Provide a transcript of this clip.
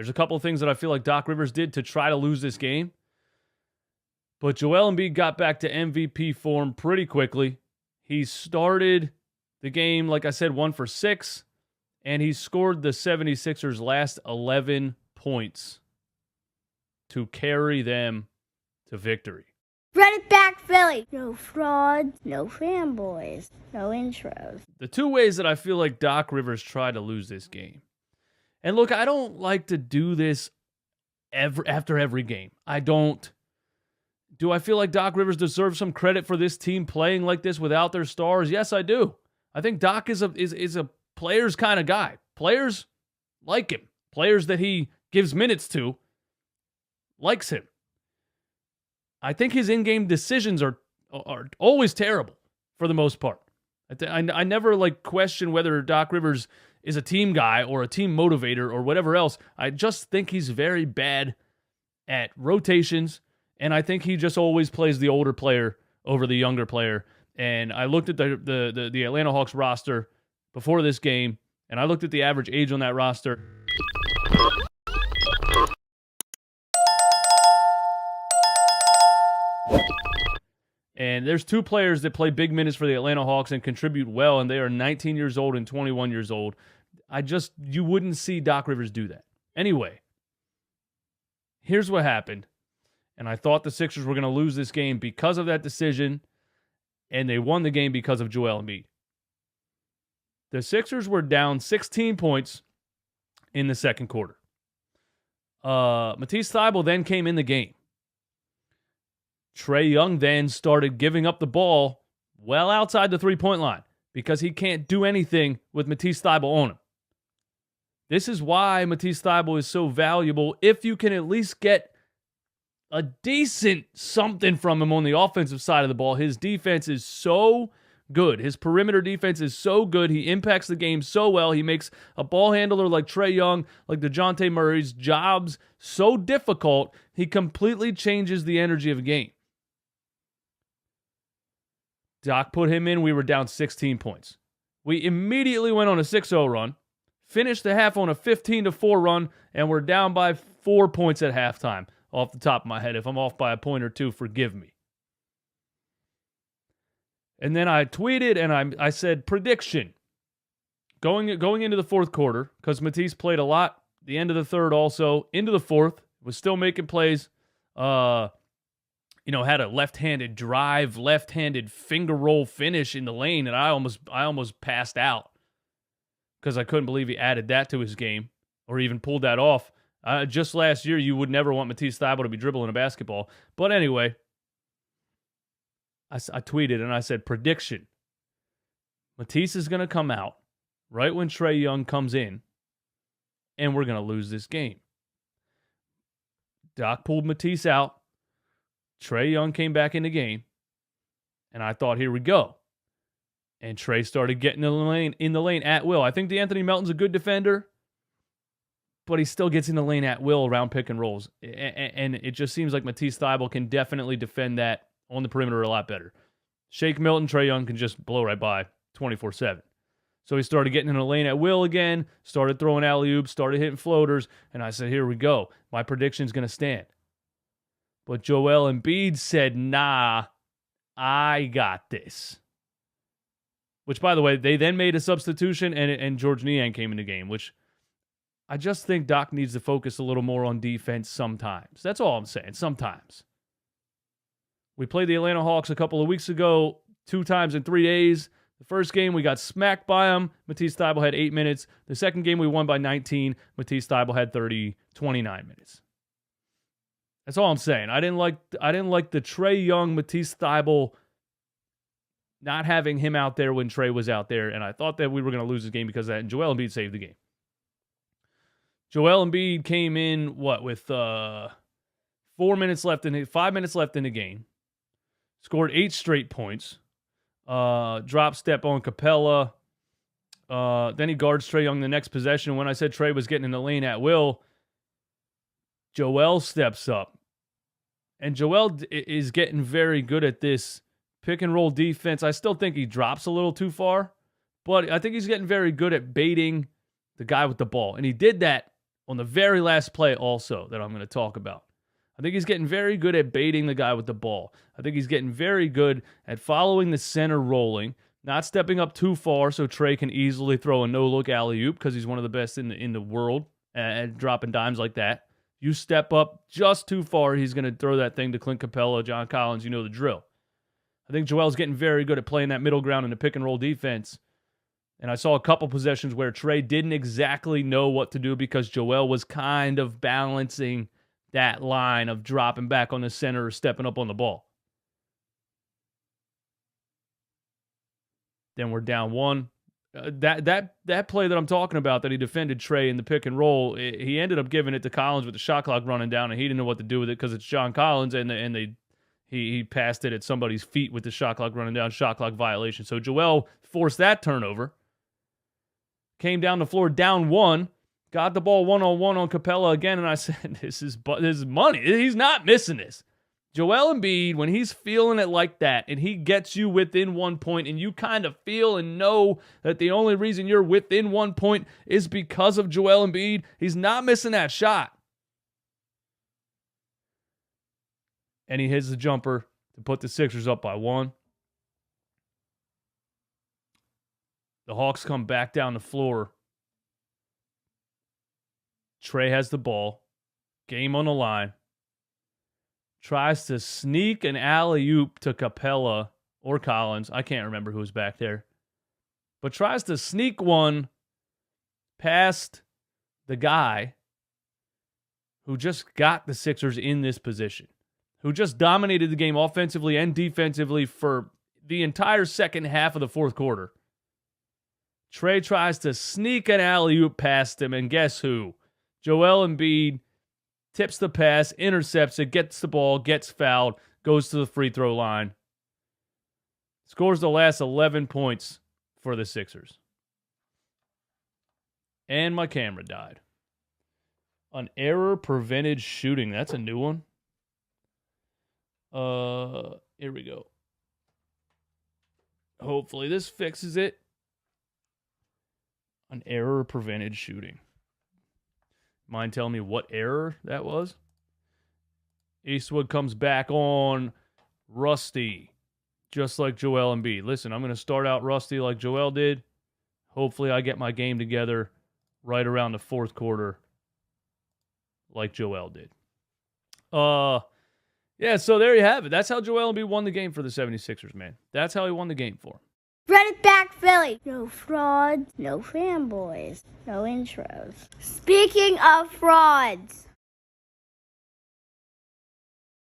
There's a couple of things that I feel like Doc Rivers did to try to lose this game. But Joel Embiid got back to MVP form pretty quickly. He started the game, like I said, 1 for 6. And he scored the 76ers' last 11 points to carry them to victory. Run it back, Philly. No frauds, no fanboys, no intros. The two ways that I feel like Doc Rivers tried to lose this game. And look, I don't like to do this after every game. I don't. Do I feel like Doc Rivers deserves some credit for this team playing like this without their stars? Yes, I do. I think Doc is a players kind of guy. Players like him. Players that he gives minutes to likes him. I think his in-game decisions are always terrible for the most part. I never question whether Doc Rivers is a team guy or a team motivator or whatever else. I just think he's very bad at rotations, and I think he just always plays the older player over the younger player. And I looked at the Atlanta Hawks roster before this game, and I looked at the average age on that roster. And there's two players that play big minutes for the Atlanta Hawks and contribute well, and they are 19 years old and 21 years old. You wouldn't see Doc Rivers do that. Anyway, here's what happened. And I thought the Sixers were going to lose this game because of that decision, and they won the game because of Joel Embiid. The Sixers were down 16 points in the second quarter. Matisse Thybulle then came in the game. Trae Young then started giving up the ball well outside the three-point line because he can't do anything with Matisse Thybulle on him. This is why Matisse Thybulle is so valuable. If you can at least get a decent something from him on the offensive side of the ball, his defense is so good. His perimeter defense is so good. He impacts the game so well. He makes a ball handler like Trae Young, like DeJounte Murray's jobs so difficult, he completely changes the energy of a game. Doc put him in. We were down 16 points. We immediately went on a 6-0 run, finished the half on a 15-4 run, and we're down by 4 points at halftime. Off the top of my head, if I'm off by a point or two, forgive me. And then I tweeted and I said prediction going into the fourth quarter, because Matisse played a lot. The end of the third, also into the fourth, was still making plays. Had a left-handed drive, left-handed finger roll finish in the lane, and I almost passed out because I couldn't believe he added that to his game or even pulled that off. Just last year, you would never want Matisse Thybulle to be dribbling a basketball. But anyway, I tweeted and I said, prediction. Matisse is going to come out right when Trae Young comes in, and we're going to lose this game. Doc pulled Matisse out. Trae Young came back in the game, and I thought, here we go. And Trae started getting in the lane at will. I think DeAnthony Melton's a good defender, but he still gets in the lane at will around pick and rolls. And it just seems like Matisse Thybulle can definitely defend that on the perimeter a lot better. Shake Milton, Trae Young can just blow right by 24/7. So he started getting in the lane at will again, started throwing alley-oops, started hitting floaters, and I said, here we go. My prediction's going to stand. But Joel Embiid said, nah, I got this. Which, by the way, they then made a substitution, and George Niang came in the game, which I just think Doc needs to focus a little more on defense sometimes. That's all I'm saying, sometimes. We played the Atlanta Hawks a couple of weeks ago, 2 times in 3 days. The first game, we got smacked by them. Matisse Thybulle had 8 minutes. The second game, we won by 19. Matisse Thybulle had 29 minutes. That's all I'm saying. I didn't like the Trae Young, Matisse Thybulle, not having him out there when Trae was out there, and I thought that we were going to lose this game because of that, and Joel Embiid saved the game. Joel Embiid came in, with 5 minutes left in the game, scored 8 straight points, drop step on Capella, then he guards Trae Young the next possession. When I said Trae was getting in the lane at will, Joel steps up. And Joel is getting very good at this pick and roll defense. I still think he drops a little too far, but I think he's getting very good at baiting the guy with the ball. And he did that on the very last play also that I'm going to talk about. I think he's getting very good at baiting the guy with the ball. I think he's getting very good at following the center rolling, not stepping up too far so Trae can easily throw a no-look alley-oop because he's one of the best in the world at dropping dimes like that. You step up just too far, he's going to throw that thing to Clint Capella, John Collins, you know the drill. I think Joel's getting very good at playing that middle ground in the pick-and-roll defense. And I saw a couple possessions where Trae didn't exactly know what to do because Joel was kind of balancing that line of dropping back on the center or stepping up on the ball. Then we're down one. That play that I'm talking about that he defended Trae in the pick and roll, he ended up giving it to Collins with the shot clock running down, and he didn't know what to do with it because it's John Collins, and he passed it at somebody's feet with the shot clock running down, shot clock violation. So Joel forced that turnover. Came down the floor down one, got the ball one-on-one on Capella again, and I said, this is money. He's not missing this. Joel Embiid, when he's feeling it like that, and he gets you within 1 point, and you kind of feel and know that the only reason you're within 1 point is because of Joel Embiid, he's not missing that shot. And he hits the jumper to put the Sixers up by one. The Hawks come back down the floor. Trae has the ball. Game on the line. Tries to sneak an alley-oop to Capella or Collins. I can't remember who was back there. But tries to sneak one past the guy who just got the Sixers in this position, who just dominated the game offensively and defensively for the entire second half of the fourth quarter. Trae tries to sneak an alley-oop past him, and guess who? Joel Embiid tips the pass, intercepts it, gets the ball, gets fouled, goes to the free throw line. Scores the last 11 points for the Sixers. And my camera died. An error-prevented shooting. That's a new one. Here we go. Hopefully this fixes it. An error-prevented shooting. Mind telling me what error that was? Eastwood comes back on rusty, just like Joel Embiid. Listen, I'm going to start out rusty like Joel did. Hopefully I get my game together right around the fourth quarter like Joel did. Yeah, so there you have it. That's how Joel Embiid won the game for the 76ers, man. That's how he won the game for him. Run it back, Philly. No frauds, no fanboys, no intros. Speaking of frauds.